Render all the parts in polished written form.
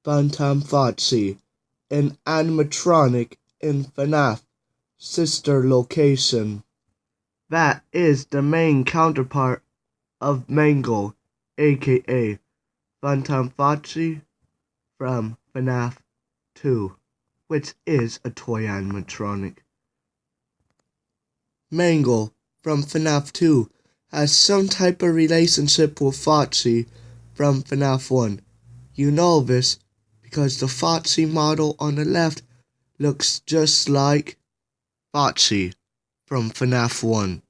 Funtime Foxy, an animatronic in FNAF Sister Location. That is the main counterpart of Mangle, aka Funtime Foxy from FNAF 2, which is a toy animatronic. Mangle from FNAF 2 has some type of relationship with Foxy from FNAF 1. You know this because the Foxy model on the left looks just like Foxy from FNAF 1.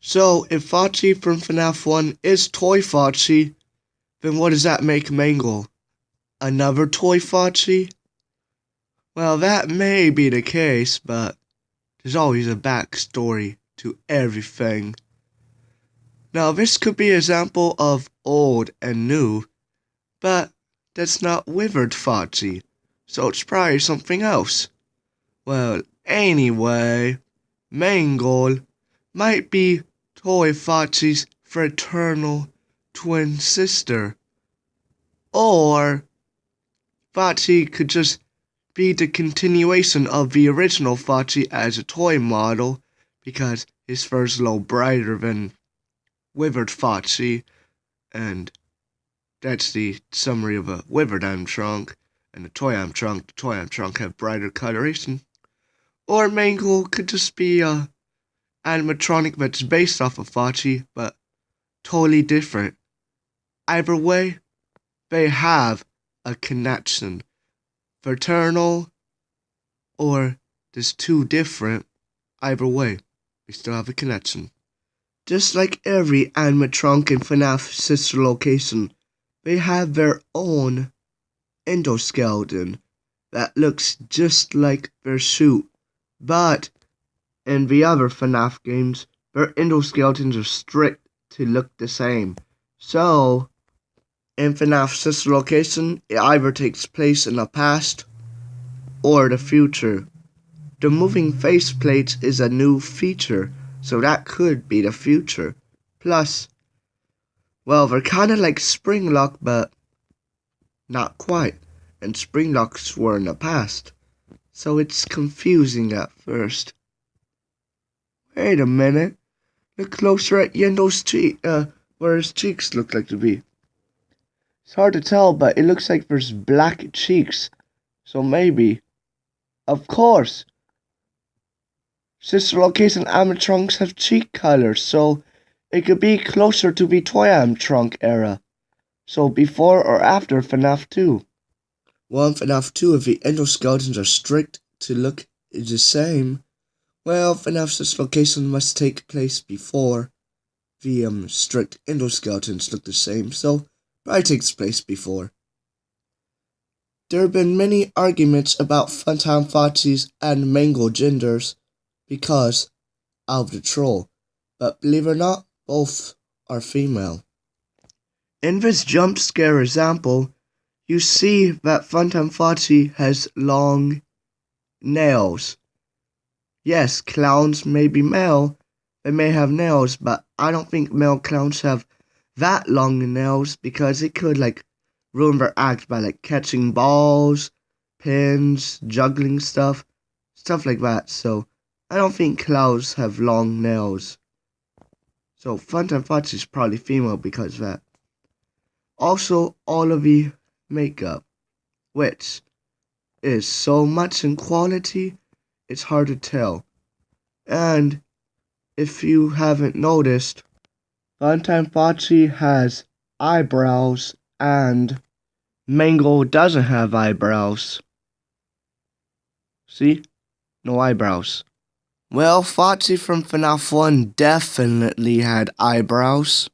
So if Foxy from FNAF 1 is Toy Foxy, then what does that make Mangle? Another Toy Foxy? Well, that may be the case, but there's always a backstory to everything. Now this could be an example of old and new, but that's not Withered Foxy, so it's probably something else. Well, anyway, Mangle might be Toy Foxy's fraternal twin sister. Or Foxy could just be the continuation of the original Foxy as a toy model, because his fur's a little brighter than Withered Foxy, and that's the summary of a Withered animatronic, and the toy animatronic have brighter coloration. Or Mangle could just be a animatronic that's based off of Foxy, but totally different. Either way, they have a connection. Fraternal, or just two different, either way, they still have a connection. Just like every animatronic in FNAF Sister Location, they have their own endoskeleton that looks just like their suit, but in the other FNAF games, their endoskeletons are strict to look the same. So, in FNAF Sister Location, it either takes place in the past or the future. The moving faceplates is a new feature, so that could be the future. Plus, well, they're kinda like spring lock, but not quite. And spring locks were in the past, so it's confusing at first. Wait a minute. Look closer at Yendo's cheek, where his cheeks look like to be. It's hard to tell, but it looks like there's black cheeks. So maybe. Of course. Sister Location animatronics have cheek colors, so it could be closer to the toy animatronic era. So before or after FNAF 2. Well, in FNAF 2, if the endoskeletons are strict to look the same, well, FNAF Sister Location must take place before the strict endoskeletons look the same, so probably takes place before. There have been many arguments about Funtime Foxy's and Mangle genders because of the troll, but believe it or not, both are female. In this jump scare example, you see that Funtime Foxy has long nails. Yes, clowns may be male, they may have nails, but I don't think male clowns have that long nails because it could ruin their act by catching balls, pins, juggling stuff like that. So I don't think clowns have long nails. So Funtime Foxy is probably female because of that. Also, all of the makeup, which is so much in quality, it's hard to tell. And if you haven't noticed, Funtime Foxy has eyebrows and Mangle doesn't have eyebrows. See? No eyebrows. Well, Foxy from FNAF 1 definitely had eyebrows.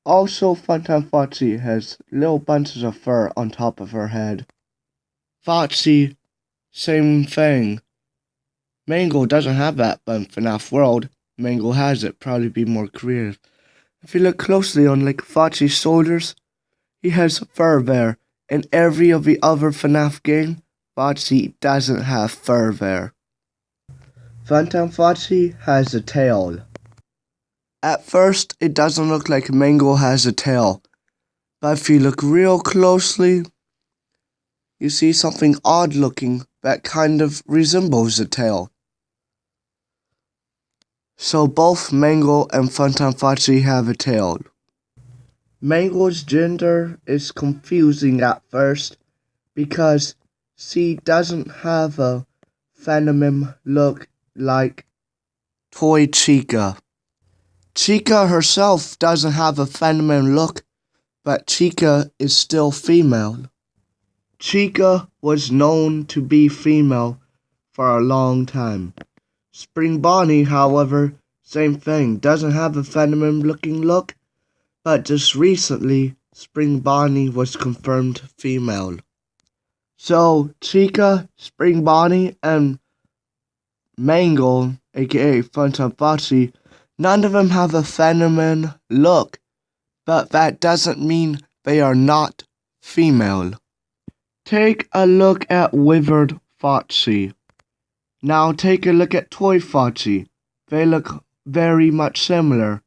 Also, Funtime Foxy has little bunches of fur on top of her head. Foxy, same thing. Mangle doesn't have that, but in FNAF World, Mangle has it. Probably be more creative. If you look closely on Foxy's shoulders, he has fur there. In every of the other FNAF game, Foxy doesn't have fur there. Funtime Foxy has a tail. At first, it doesn't look like Mangle has a tail, but if you look real closely, you see something odd looking that kind of resembles a tail. So both Mango and Funtime Foxy have a tail. Mango's gender is confusing at first because she doesn't have a feminine look like Toy Chica. Chica herself doesn't have a feminine look, but Chica is still female. Chica was known to be female for a long time. Spring Bonnie, however, same thing, doesn't have a feminine looking look, but just recently, Spring Bonnie was confirmed female. So, Chica, Spring Bonnie, and Mango, aka Funtime Foxy, none of them have a feminine look, but that doesn't mean they are not female. Take a look at Withered Foxy. Now take a look at Toy Foxy. They look very much similar.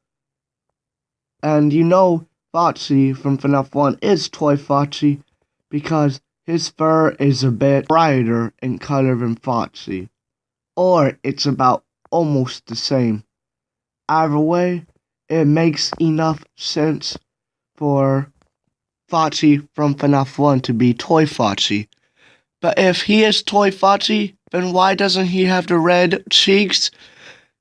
And you know Foxy from FNAF 1 is Toy Foxy because his fur is a bit brighter in color than Foxy. Or it's about almost the same. Either way, it makes enough sense for Foxy from FNAF 1 to be Toy Foxy. But if he is Toy Foxy, then why doesn't he have the red cheeks?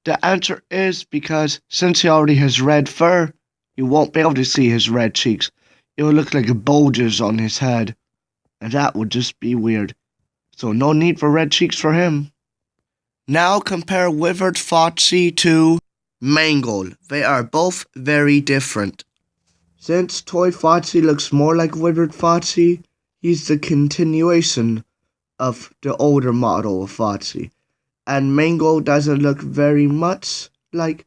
The answer is because since he already has red fur, you won't be able to see his red cheeks. It will look like bulges on his head, and that would just be weird. So no need for red cheeks for him. Now compare Withered Foxy to Mangle. They are both very different. Since Toy Foxy looks more like Withered Foxy, he's the continuation of the older model of Foxy. And Mango doesn't look very much like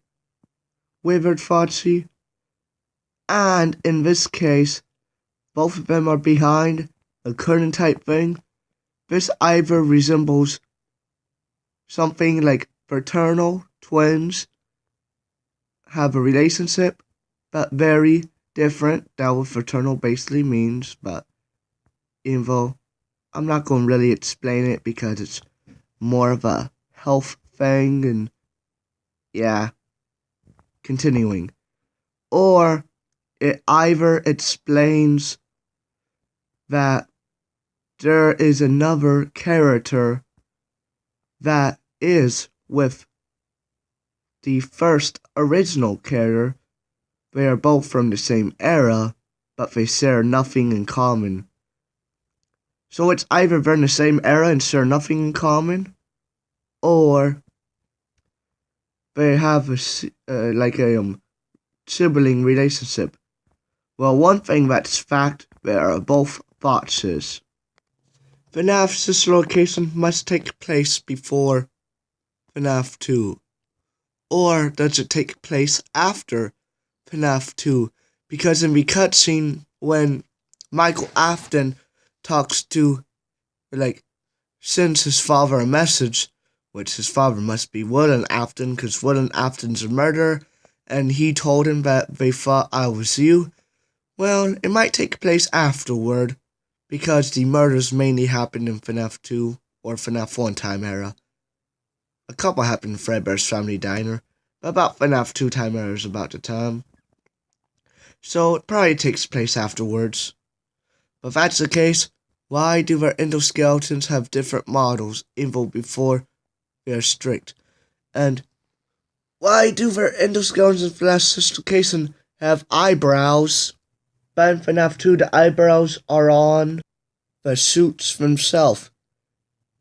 Withered Foxy. And in this case, both of them are behind a curtain type thing. This either resembles something like fraternal twins have a relationship, but very different than what fraternal basically means, but even though I'm not going to really explain it because it's more of a health thing and yeah, continuing. Or it either explains that there is another character that is with the first original character. They are both from the same era, but they share nothing in common. So it's either they're in the same era and share nothing in common, or they have a sibling relationship. Well, one thing that's fact, they are both foxes. FNAF Sister Location must take place before FNAF 2. Or does it take place after FNAF 2? Because in the cutscene, when Michael Afton talks to, sends his father a message, which his father must be William Afton, because William Afton's a murderer, and he told him that they thought I was you. Well, it might take place afterward, because the murders mainly happened in FNAF 2 or FNAF 1 time era. A couple happened in Fredbear's Family Diner, but about FNAF 2 time era is about the time. So it probably takes place afterwards. But if that's the case, why do their endoskeletons have different models even before they are strict? And why do their endoskeletons in FNAF Sister Location have eyebrows? But in FNAF 2, the eyebrows are on the suits themselves.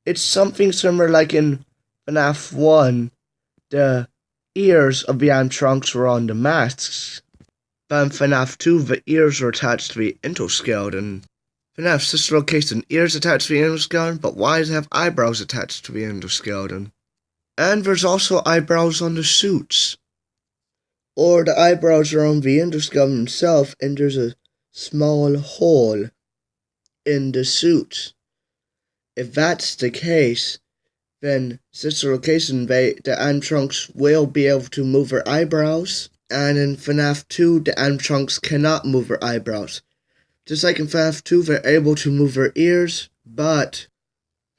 It's something similar like in FNAF 1, the ears of the animatronics were on the masks. But in FNAF 2, the ears were attached to the endoskeleton. FNAF Sister Location, ears attached to the endoskeleton, but why does it have eyebrows attached to the endoskeleton? And there's also eyebrows on the suits. Or the eyebrows are on the endoskeleton itself, and there's a small hole in the suit. If that's the case, then Sister Location, the animatronics will be able to move their eyebrows, and in FNAF 2, the animatronics cannot move their eyebrows. Just like in FNAF 2, they're able to move their ears, But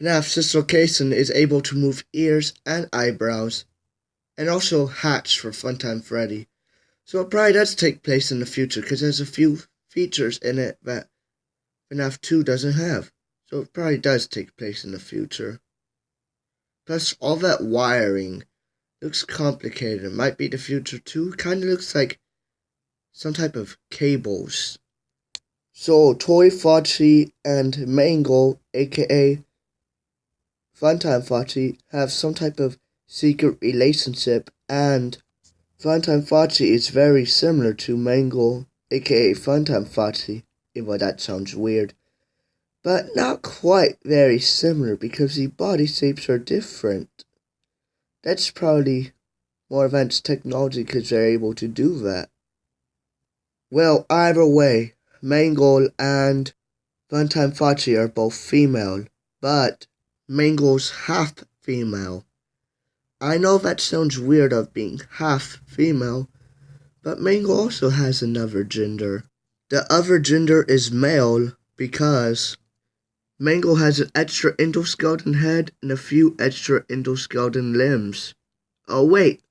FNAF Sister Location is able to move ears and eyebrows, and also hats for Funtime Freddy. So it probably does take place in the future, because there's a few features in it that FNAF 2 doesn't have. So it probably does take place in the future. Plus, all that wiring looks complicated. It might be the future too. Kind of looks like some type of cables. So, Toy Foxy and Mangle, aka Funtime Foxy, have some type of secret relationship, and Funtime Foxy is very similar to Mangle, aka Funtime Foxy. Well, that sounds weird. But not quite very similar, because the body shapes are different. That's probably more advanced technology, because they're able to do that. Well, either way, Mangle and Funtime Foxy are both female, but Mangle's half female. I know that sounds weird of being half female, but Mangle also has another gender. The other gender is male because Mangle has an extra endoskeleton head and a few extra endoskeleton limbs. Oh wait,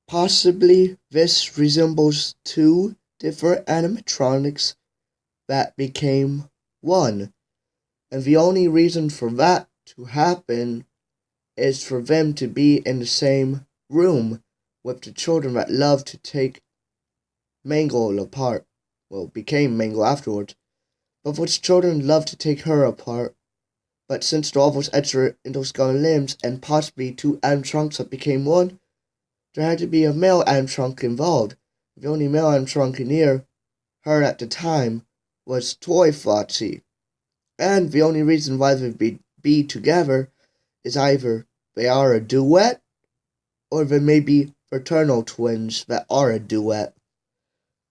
possibly this resembles two different animatronics that became one. And the only reason for that to happen is for them to be in the same room with the children that love to take Mangle apart. Well, became Mangle afterwards. But which children love to take her apart. But since all those extra endoskeleton limbs and possibly two animatronics that became one, there had to be a male animatronic involved. The only male animatronic near her at the time was Toy Foxy. And the only reason why they be together is either they are a duet, or they may be fraternal twins that are a duet.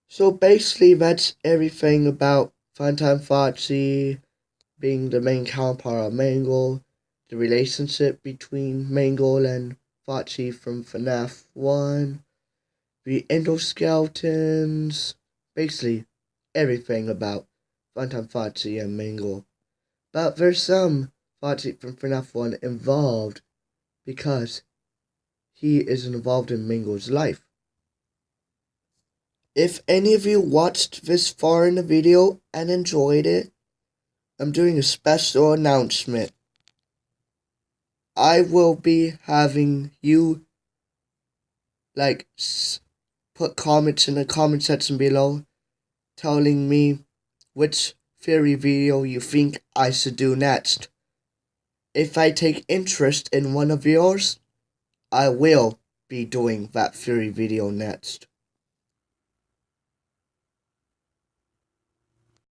So basically, that's everything about Funtime Foxy being the main counterpart of Mangle, the relationship between Mangle and Foxy from FNAF 1, the endoskeletons, basically everything about Funtime Foxy and Mangle. But there's some Foxy from FNAF 1 involved because he is involved in Mangle's life. If any of you watched this far in the video and enjoyed it, I'm doing a special announcement. I will be having you put comments in the comment section below telling me which theory video you think I should do next. If I take interest in one of yours, I will be doing that theory video next.